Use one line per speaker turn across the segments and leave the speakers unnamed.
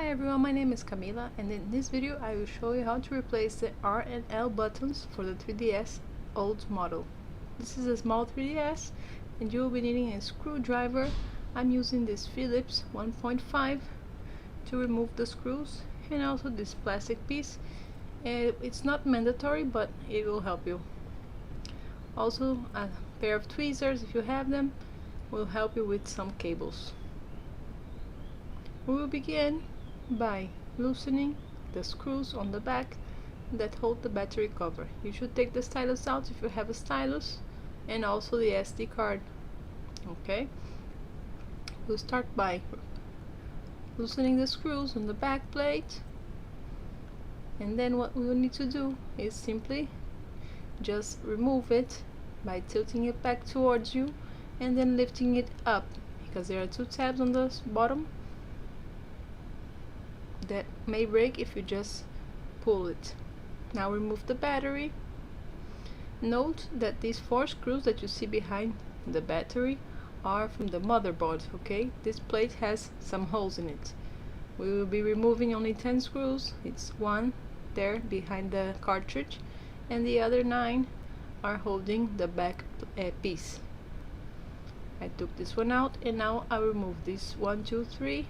Hi everyone, my name is Camila, and in this video I will show you how to replace the R and L buttons for the 3DS old model. This is a small 3DS and you will be needing a screwdriver. I'm using this Phillips 1.5 to remove the screws, and also this plastic piece. It's not mandatory, but it will help you. Also a pair of tweezers, if you have them, will help you with some cables. We will begin by loosening the screws on the back that hold the battery cover. You should take the stylus out if you have a stylus, and also the SD card. Okay, we'll start by loosening the screws on the back plate, and then what we will need to do is simply just remove it by tilting it back towards you and then lifting it up, because there are two tabs on the bottom that may break if you just pull it. Now remove the battery. Note that these 4 screws that you see behind the battery are from the motherboard, okay? This plate has some holes in it. We will be removing only 10 screws. It's 1 there behind the cartridge, and the other 9 are holding the back piece. I took this one out, and now I remove these 1, 2, 3,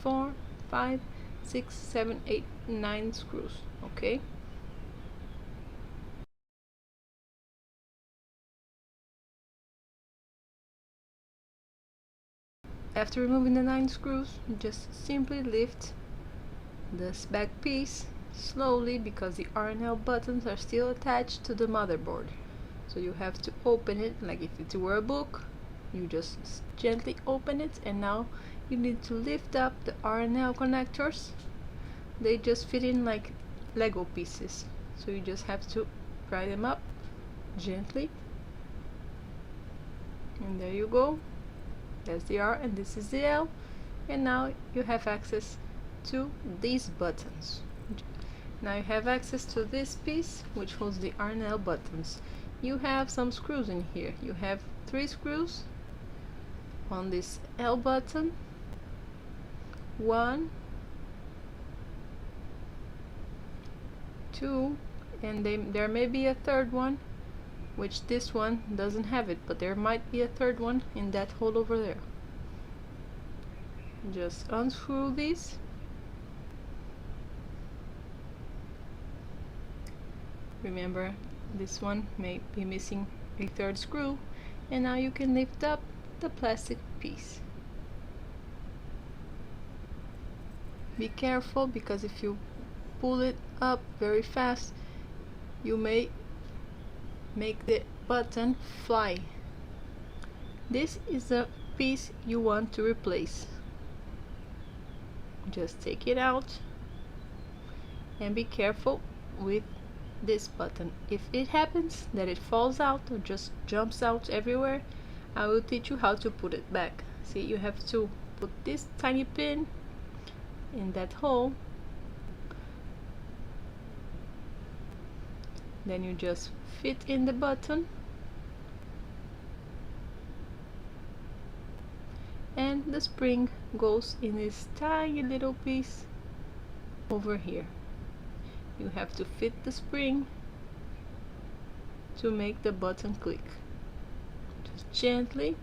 4, 5, 6, 7, 8, 9 screws. Okay, after removing the 9 screws, just simply lift this back piece slowly, because the R and L buttons are still attached to the motherboard. So you have to open it like if it were a book. You just gently open it, and now you need to lift up the R and L connectors. They just fit in like Lego pieces, so you just have to pry them up gently, and there you go. That's the R and this is the L, and now you have access to these buttons. Now you have access to this piece which holds the R and L buttons. You have some screws in here. You have 3 screws on this L button, 1, 2, and there may be a third one, which this one doesn't have it, but there might be a third one in that hole over there. Just unscrew these. Remember, this one may be missing a 3rd screw, and now you can lift up the plastic piece. Be careful, because if you pull it up very fast, you may make the button fly. This is the piece you want to replace. Just take it out and be careful with this button. If it happens that it falls out or just jumps out everywhere, I will teach you how to put it back. See, you have to put this tiny pin in that hole, then you just fit in the button, and the spring goes in this tiny little piece over here. You have to fit the spring to make the button click. Just gently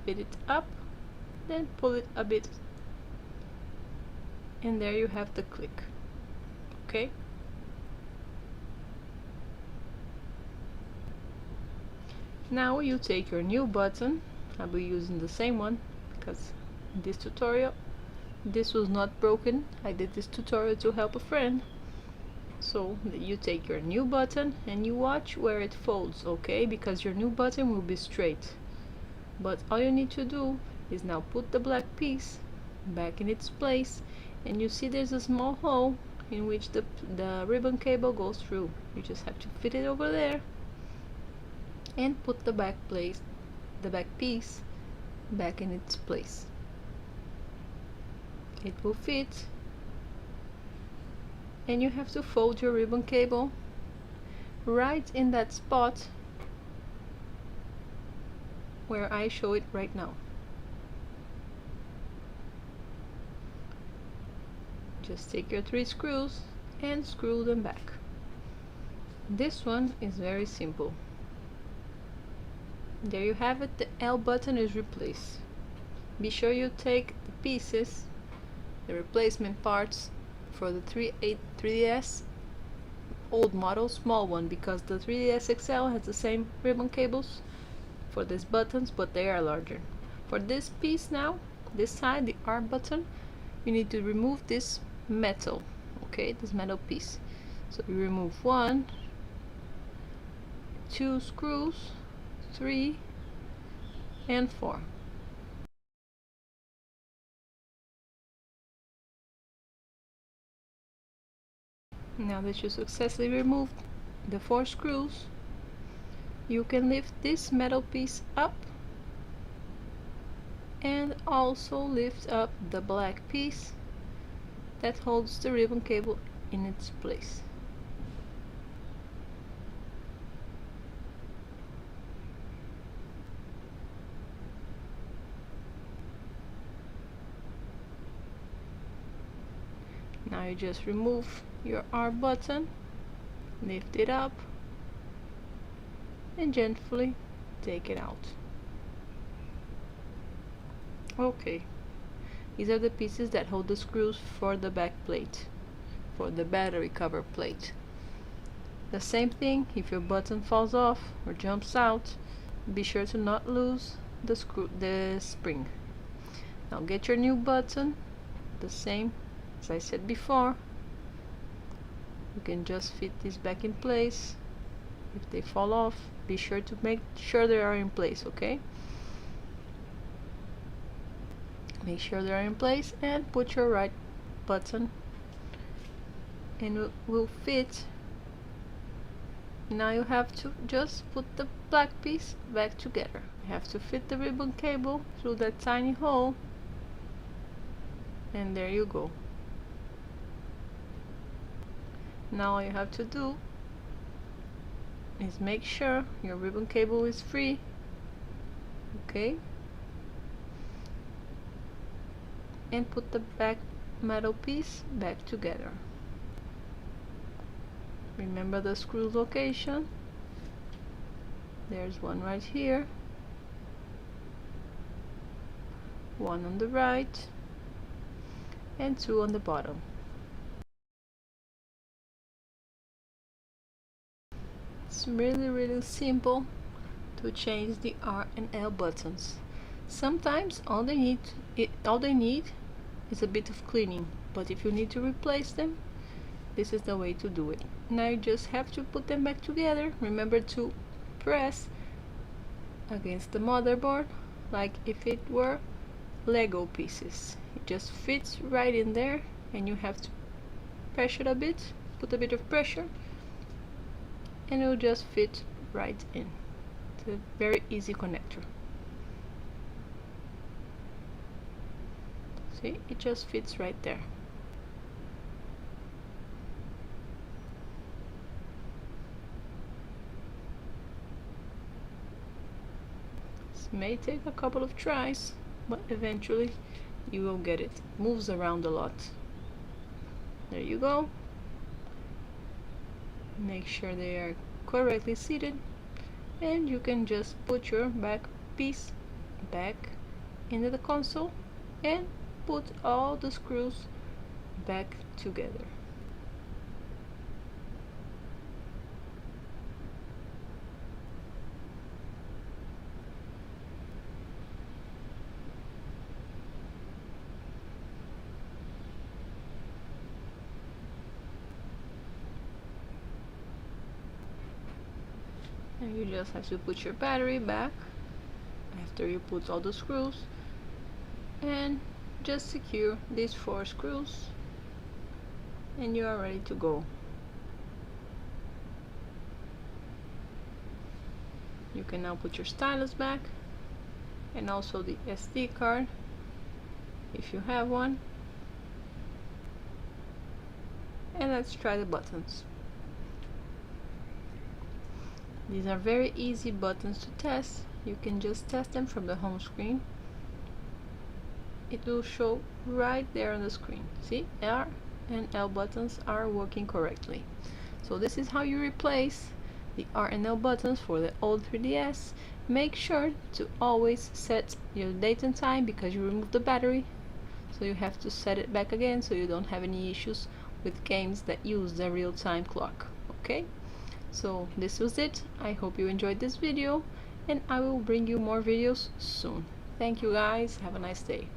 fit it up, then pull it a bit, and there you have the click. Okay, now you take your new button. I'll be using the same one because in this tutorial this was not broken. I did this tutorial to help a friend. So you take your new button and you watch where it folds, okay? Because your new button will be straight. But all you need to do is now put the black piece back in its place, and you see there's a small hole in which the ribbon cable goes through. You just have to fit it over there and put the back piece back in its place. It will fit, and you have to fold your ribbon cable right in that spot where I show it right now. Just take your 3 screws and screw them back. This one is very simple. There you have it, the L button is replaced. Be sure you take the pieces, the replacement parts for the 3DS old model, small one, because the 3DS XL has the same ribbon cables for these buttons, but they are larger. For this piece now, this side, the R button, you need to remove this metal, okay, this metal piece. So you remove 1, 2 screws, 3 and 4. Now that you successfully removed the 4 screws, you can lift this metal piece up and also lift up the black piece that holds the ribbon cable in its place. Now you just remove your R button, lift it up and gently take it out. Okay, these are the pieces that hold the screws for the back plate, for the battery cover plate. The same thing, if your button falls off or jumps out, be sure to not lose the spring. Now get your new button, the same as I said before. You can just fit these back in place. If they fall off, be sure to make sure they are in place, okay? Make sure they are in place and put your right button and it will fit. Now you have to just put the black piece back together. You have to fit the ribbon cable through that tiny hole, and there you go. Now all you have to do is make sure your ribbon cable is free, okay, and put the back metal piece back together. Remember the screw location. There's one right here, one on the right, and 2 on the bottom. It's really simple to change the R and L buttons. Sometimes all they need is a bit of cleaning, but if you need to replace them, this is the way to do it. Now you just have to put them back together. Remember to press against the motherboard like if it were Lego pieces. It just fits right in there, and you have to pressure it a bit, put a bit of pressure, and it will just fit right in. It's a very easy connector. See, it just fits right there. This may take a couple of tries, but eventually you will get it. Moves around a lot. There you go. Make sure they are correctly seated, and you can just put your back piece back into the console and put all the screws back together. And you just have to put your battery back after you put all the screws, and just secure these 4 screws and you are ready to go. You can now put your stylus back and also the SD card if you have one, and let's try the buttons. These are very easy buttons to test. You can just test them from the home screen. It will show right there on the screen. See, R and L buttons are working correctly. So this is how you replace the R and L buttons for the old 3DS. Make sure to always set your date and time because you removed the battery, so you have to set it back again so you don't have any issues with games that use the real-time clock. Okay, so this was it. I hope you enjoyed this video, and I will bring you more videos soon. Thank you guys, have a nice day.